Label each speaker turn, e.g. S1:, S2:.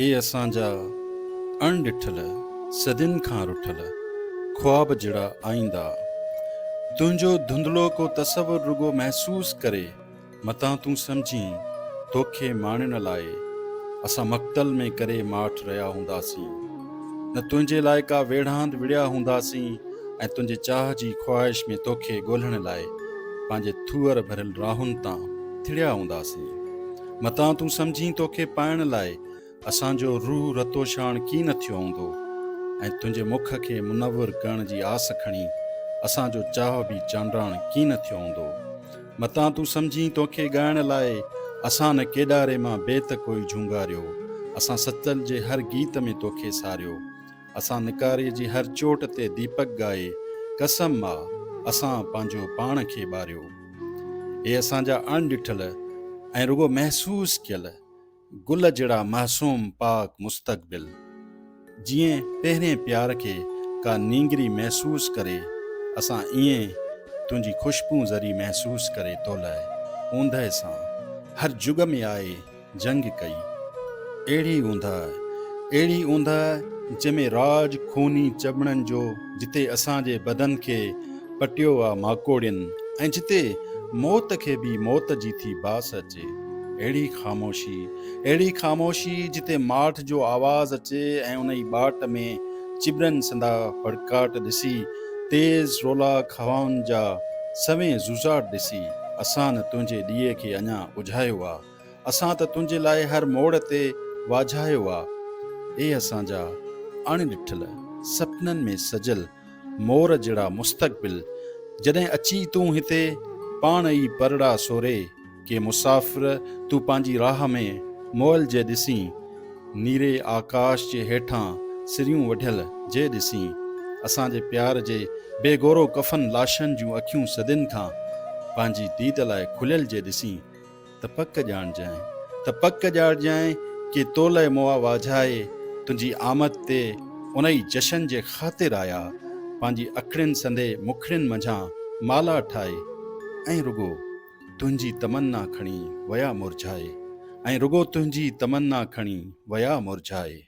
S1: ए असांजा अणॾिठल सदियुनि खां रुठल ख्वाब जहिड़ा आईंदा। तुंहिंजो धुंधलो को तसवुर रुगो महसूस करे मतां तूं सम्झी तोखे माणण लाइ असां मक़तल में करे माठ रहिया हूंदासीं। न तुंहिंजे लाइ का वेढ़ांद विड़िया हूंदासीं ऐं तुंहिंजे चाह जी ख़्वाहिश में तोखे ॻोल्हण लाइ पंहिंजे थूअर भरियल राहुनि तां थिड़िया हूंदासीं। मतां तूं सम्झी तोखे पाइण लाइ असांजो रूह रतोशाण की न थियो हूंदो ऐं तुंहिंजे मुख खे मुनवर करण जी आस खणी असांजो चाह बि चांडाण की न थियो हूंदो। मतां तूं सम्झी तोखे ॻाइण लाइ असां न केॾारे मां बेत कोई झूंगारियो, असां सतल जे हर गीत में तोखे सारियो, असां निकारे जी हर चोट ते दीपक ॻाए कसम आ असां पंहिंजो पाण खे ॿारियो। हे असांजा अणॾिठल ऐं रुगो महसूस कयल गुल जहिड़ा मासूम पाक मुस्तक़बिल, जीअं पहिरें प्यार खे का नींगरी महसूस करे असां ईअं तुंहिंजी खुशबू ज़री महसूस करे तो लाइ ऊंदहि सां हर जुग में आए जंग कई। अहिड़ी ऊंदहि जंहिंमें राज खूनी चॿड़नि जो, जिते असांजे बदन खे पटियो आहे माकोड़ियुनि ऐं जिते मौत खे बि मौत जी थी बास अचे। अहिड़ी ख़ामोशी जिते माठ जो आवाज़ अचे ऐं उन ई बाट में चिबरनि संदा फड़काट ॾिसी तेज़ रोलाक हवाउनि जा सवें ज़ुज़ाट ॾिसी असां न तुंहिंजे ॾीए खे अञा उझायो आहे, असां त तुंहिंजे लाइ हर मोड़ ते वाझायो आहे। ए असांजा अणॾिठल सपननि में सजल मोर जहिड़ा मुस्तक़बिल, जॾहिं अची तूं हिते पाण ई परड़ा सोरे के मुसाफ़िर तूं पंहिंजी राह में मोल जे ॾिसी, नीरे आकाश जे हेठां सिरियूं वढियल जे ॾिसी, असांजे प्यार जे बेगोरो कफ़न लाशनि जूं अखियूं सदियुनि खां पंहिंजी दीद लाइ खुलियल जे ॾिसी त पक ॼाणजांइ कि तोले मुआ वाझाए तुंहिंजी आमद ते उन ई जशन जे ख़ातिर आया, पंहिंजी अखियुनि संदे मुखड़ियुनि मंझां माला ठाहे ऐं रुगो तुंहिंजी तमन्ना खणी वया मुरझाए।